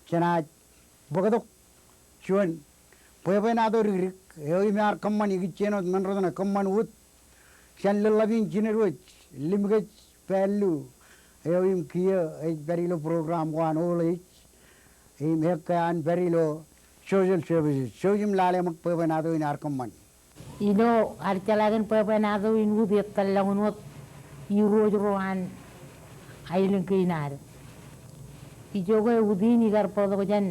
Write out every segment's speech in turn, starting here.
chana bogadok chuan pwede na do rig e mi ar kamman igi chenot manrodana kamman ut chan lavin chinerwech limgech pelu e kia e berilo program wan olech e mekan berilo social services sojim lale mak pwede na do in ar kamman ino archalagan pwede na do in ud yatalangunot irojroan ailen kinar ijogo udin igar podo jan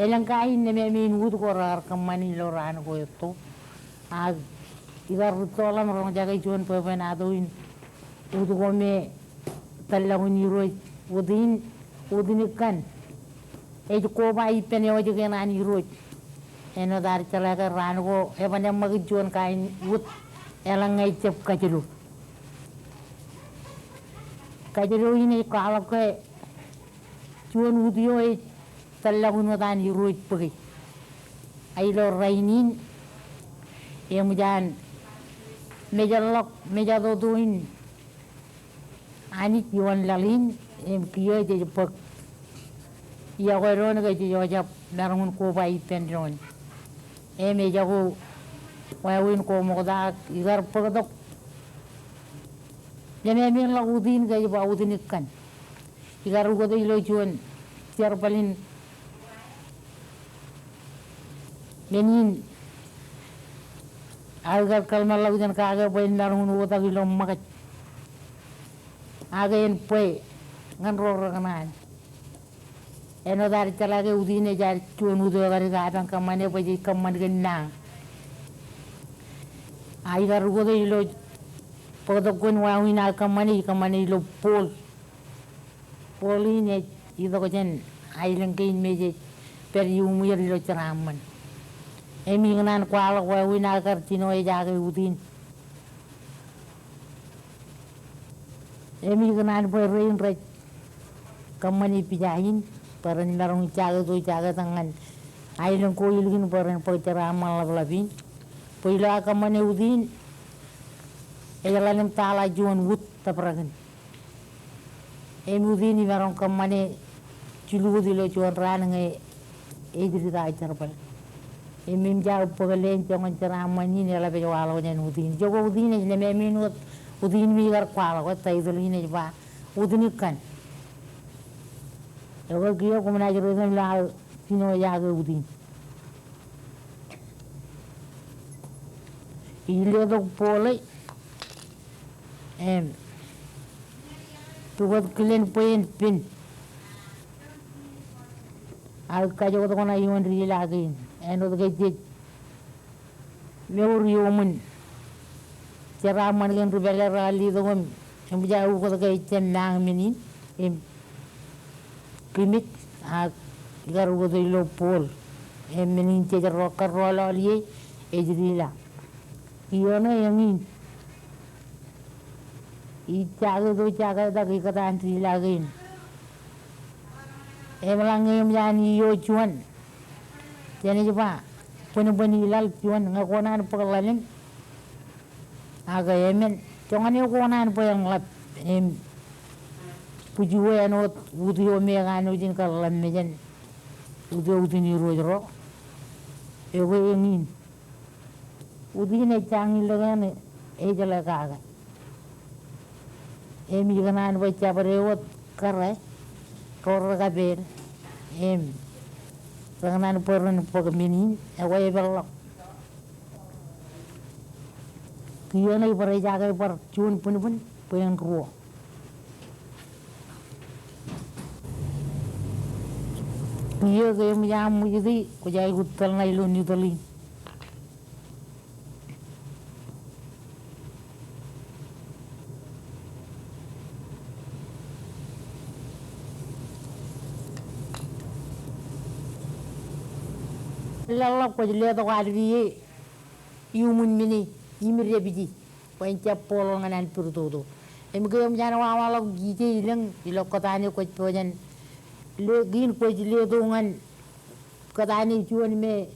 elangkai neme min ud korar kamani loran ko itu ag igar tolam rong jaga ijon pwede na do in ud gome talangun iroj udin ikan ko ba ipene o juga nan iroj eno dar chalaga rango ebane magijon kain ud elangai cep kajulu ini kalau ke cuan udio talagun dan iroj pergi ailo rainin yang mujan mejalok mejadoduin anik yuan lalin em kiyo je pek ya goron ga je jap darun ko bai pendron em jago wawin ko moda igar pegdok Jame min la udin ga ba udin ikan igar ugo de ilo juan tiar balin menin agar kalma la udin ka aga bain darun ugo ilo makat aga en pue ngan ro kanan eno dar chalage udine jar juan udo gar ga dan kamane baji kaman genna aigar ugo de ilo pagdakon wawin kamani lo polin itu kajen ailang kain meje periumir lo ceraman emi nganan kuala wawin kartino jaga udin emi nganan perin rek kamani pijahin peran larung jaga tangan ailang ko ilgin peran pagceraman labin poila kamani udin elalim tala juan wut tapragan emudini marong kamane chulu dilo juan ran nge edri da charbal emim ja pagalen jongan charamani ne la be walo ne udin jogo udin ne me minut udin mi gar kwala ko taidul ne ba udin kan jogo giyo kumna jero la sino ya ga udin ile do pole tugot kelen poin pin al kajo ko na yon ri lagin eno de je meur yomun cera man gen rubele rali do gom ja u ko de chen nang minin kimit a garu go de lo pol minin che ro ka ro lo li ejrila yona yamin jaga da kita antri lagi. Emelang yani yo cuan. Jadi apa? Puni ilal cuan ngakonan pekalalin. Aga yemen. Jangan yo konan yang lap. Pujuwe anot udio megan ujin kalam mejan. Udio udini rojro. Ewe yengin. Udine changi lagan ejala kaga. Emi kanan baca berewot karai koror kabel kanan peran pegmini awai belok kian ai perai jaga per cun pun pengen ruo kia ke jam jadi kujai gutal na ilo nyutali lalap ko jele to arwi yumun mini yimire biji panca polongan pertudo emgem jana wala gije ilang ilokotane ko pojan le gin ko jele dongan katane chuan me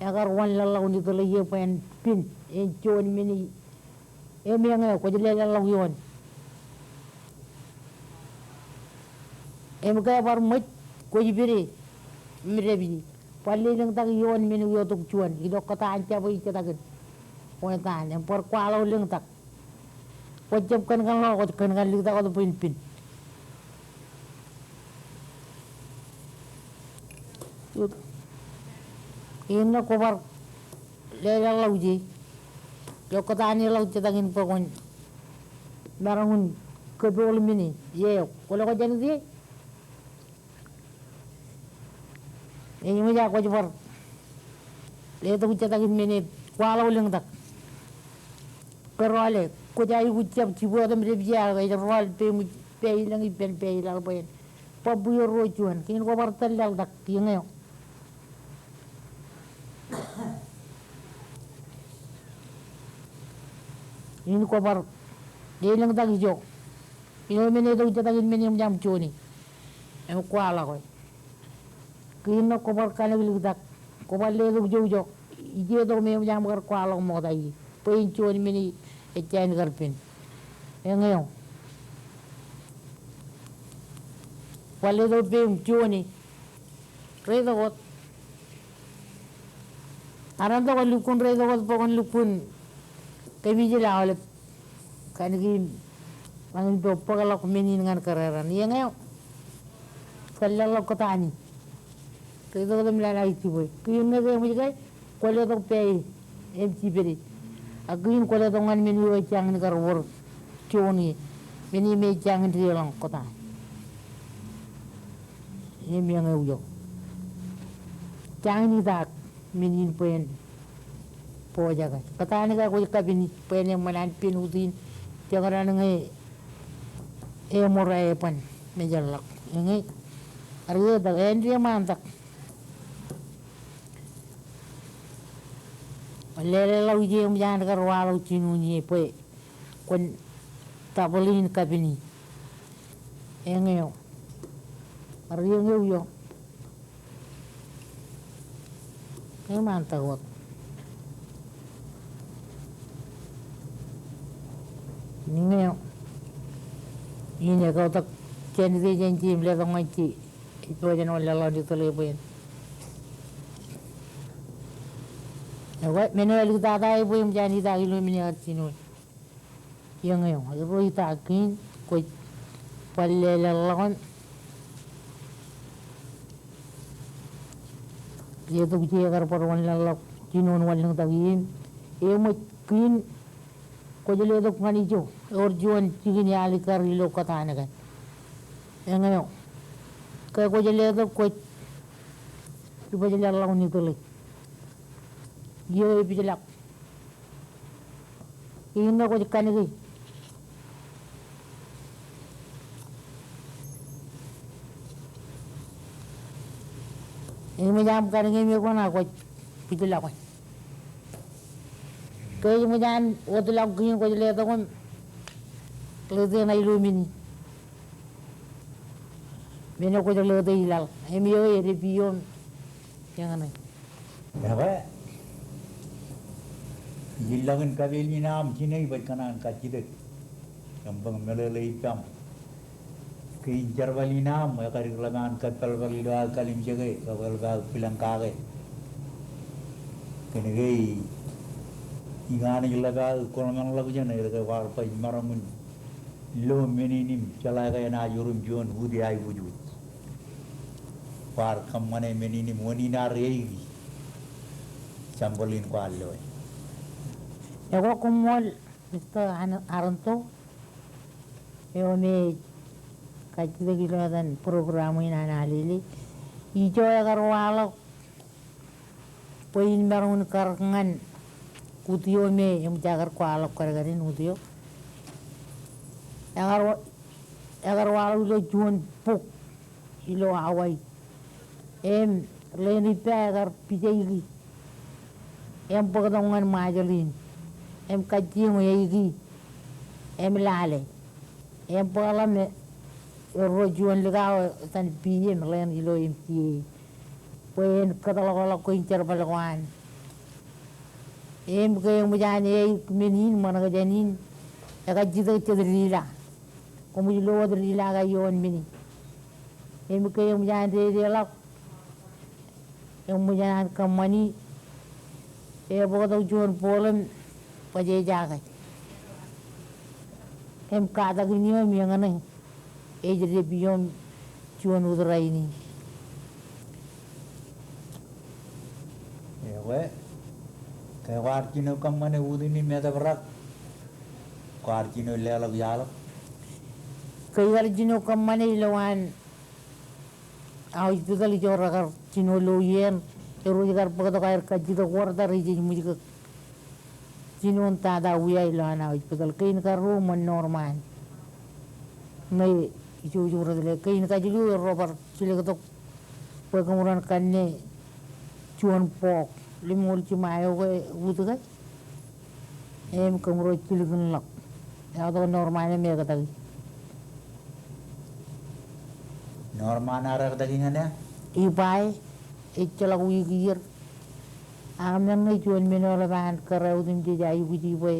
agar wan lalaw ni tole ye pen pin en chuan mini emyang ko jele lalaw yon emga bar much ko ibere mrebi palle lang tak yon menu yo tuk chuan ido kata anca bai cetakin ko tan yang por kwalo lang tak ko jep kan lo ko kan li tak ko pin inno ko bar le lauji yo kata ni lau cetakin pokon barangun kedol mini ye ko lo ko jan di ini mah aku jepar, lihat aku cetakin mini, kuala ulang tak, kerole, aku jadi ucap cipu atau mereka kayak kerole, pe ilang ipen pe ilang payen, pabuyur rojuan, kini kau bertel lal tak, yang ayo, ini kau ber, dia ilang tak hijau, ini mini tu cetakin mini macam cuni, em kuala kau. Kino ko bar kana biligdak ko balle do jojo ije do me jam gar kwalo mo dai pein choni mini e chen garpin engayo balle do pein choni re do got aran do lukun re do got pokon lukun kami jela ole kan gi mangin do pagalok mini ngan kararan engayo kallalo ko tani itu kita melalui cipu, kini kita macam kuala tu pay, ciperi, aguin kuala tu ngan meni wajang ni karwar, coni, meni macam ni orang kota, ini yang aku, jangan ni tak, meni pen, pojaga, kata ni kalau kabin pen yang mana pen udin, jangan orang ni, morai pen, menjalak, ini, arwah tak, dia mantak. Lele lau je mjan kar walau cinu ni pe kon tabolin kabini engeo ariyo yo e manta wak ningeo ini kau tak chen de janji mle dong ngaji itu aja no lalau di telepoin Menulis data ibu yang jadi tak ilu miniatur yang yang ibu itu akin kau palle lawan dia tu dia agar perwan lalak cinon walang tagin makin kau jadi tu kani jo orjuan cikin yali kar ilo kata anakan yang yang kau jadi tu kau ibu jadi lawan itu lagi Yo bijak, ini aku ikan lagi. Ini macam kan ini aku nak aku bijak. Kau macam waktu lagi aku jadi tu kan, kelihatan nak ilumini. Bina aku jadi tu hilal. Ini yo review jangan ni. Apa? Jilangan kabel ni nam cini berkenan kacidet, kampung melalui pam. Kincar bali nam, kari kelangan kapal bali doa kalim jaga, kapal bal pilang kage. Kene gay, ingan jelaga kolangan lagu jana, jelaga warpa maramun. Lo meninim calaga na jurum juan hudi ay wujud. War kamane meninim wanina regi. Cambolin ko aloy. Aku kumol Mr. Aranto, eu me kaji lagi dan program ini analili, ijo agar walau poin bangun karangan kutio me yang jagar kualok kargarin kutio, agar walau lo juan puk ilo awai, leni pe agar pijai pagkatangan majalin. Kaji mo yagi, lale, pagalam rojuan legaw tan piye melen ilo ti, poin katalog ko incer balakwan, kaya mo jan menin mana ka janin, kaji ta chadrila, kung ilo adrila kayon mini, em ke yang jangan dia lak yang jangan kamani bogo do juan polen paje jaga em kada gini mi yang aneh jadi biom juan udara ini ya we kayak warcino kamane udini meda berak warcino lelak jalak kayak jino kamane lawan awis betul jorang jino loyen roजगार पकड़ कर कच्ची तो कोरता रही चीज मुझे जिन्होंने तादा हुआ ही लाना इस पकड़ कहीं का रो मन नॉर्मल नहीं जो रह ले कहीं का जिलो रोबर चिले तो पकड़न करने चुन पॉक लिमोल चिमायो के उठ गए एम कमरो चिले कन लग या तो नॉर्मल में मेरे कता नॉर्मल आ रहा था किंगने ये पाए चला हुई गिर आमने नहीं चुन में नॉल बांध कर रहे उधम जी जाई बुझी पे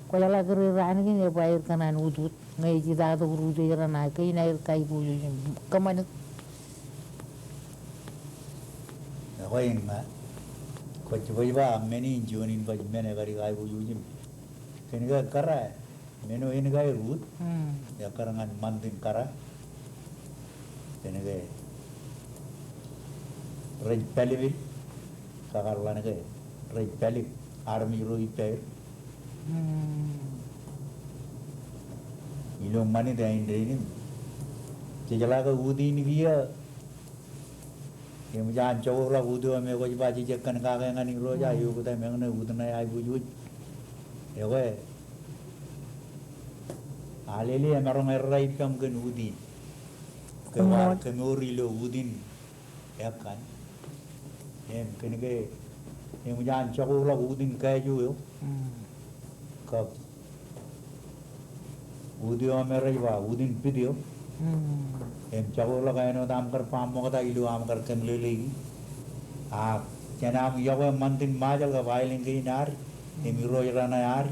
कोई अलग कर रान की नहीं पाए कनान उधूत नहीं जिदा तो गुरु जी रहा ना कहीं नहीं कहीं पूछो कमान कोई इंगा कुछ वही बा मैंने इंजन इन पर मैंने करी गाय पूछो जिम किन्हीं का कर रहा है मैंने इनका ही रूट या करेंगे मंदिर करा किन्हीं के Rej Pelivil, Sakarlan ke, Rej Peliv, Army Roi Pel. Ilo mani dah ini, sejala ke udi ni dia, yang jangan cakap lah udi, ame kau cuba cakapkan kakak yang ni roja, yo kita mengenai udi na ay bujut, ya ke, aleli ame orang erai pam kan udi, kewar kemuri lo udin, ya kan. em cái này cái em dàn cho cô là u tin cái chú yếu cấp u đi om rồi vào u tin video em cho cô là cái nó làm कर पाम मौका था इलो आम कर कम ले लेगी आप चनाम यो वो मंदिर माजल का वायलिंग की नार em रोज रहना यार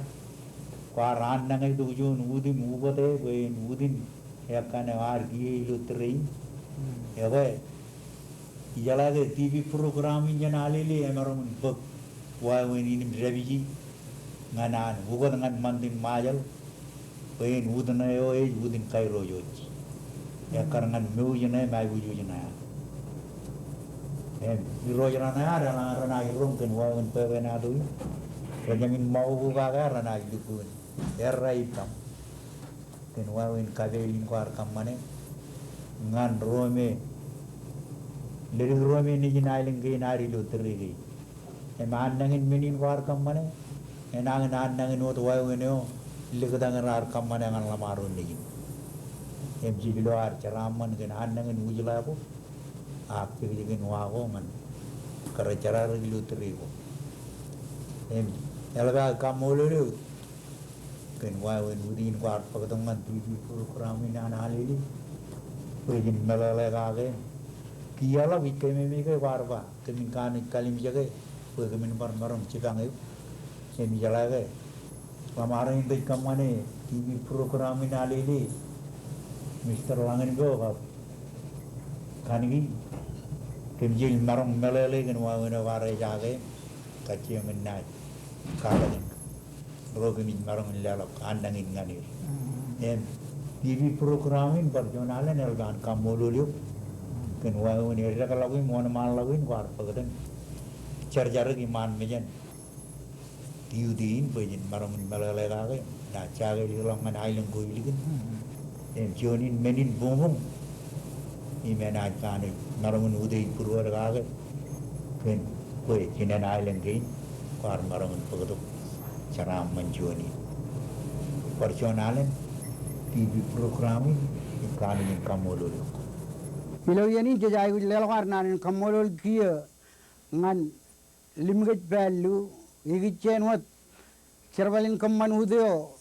qua ran नंगे तो जो u दिन u बते वो u दिन या कने वार की इलो त्रेई ya vậy Ijala ke TV program ini jangan alili emarong bek wah ini revisi nganan bukan dengan mantin majal pain udana yo udin kairo yo ya karangan meu jana mai buju jana biro jana ya rana irong kan wah un pewena tu rajamin mau buka kan rana dukun era hitam kan wah un kabelin kuar kamane ngan rome Dari rumah ini jenailing ke nari lu terigi. Eman nangin minin war kamane, enang nangin waktu wayu ini oh, lihat dengan ar kamane ngan lamarun lagi. Emji bilo ar ceraman ke nangin ujula aku, apa yang jadi wago ngan kerja cara lu terigi. Emji, elaga kamulu lu, kan wayu ini udin war pakatungan TV program ini analili, pergi melalui kage. Kialah wikai memikay warba, kami kanik kalim jaga, pun kami nomor marong cikang itu, kami jalan ke, kemarin itu kamane TV program ini alili, Mister Langan go, kanigi, kami jil marong melele kan wana warai jaga, kacau menai, kalangan, roh kami marong lalak, andangin ngani, TV program ini perjuangan elgan kamululuk. Kan wah ini ada kalau ini mau nama laguin kuar pagatan car-car ki man mejan diudin bejin marang malalai lagi dah cagai di ruangan island kau ini kan jonin menin bombong ini mana kan marang udai purwar lagi kan kau jinan island kain kuar marang pagatuk cara menjoni perjuangan TV program ini kan ini kamu dulu Ilo yani jajai lelakar nanin kamolol kia ngan limgaj balu igicen wat cerbalin kamman udeo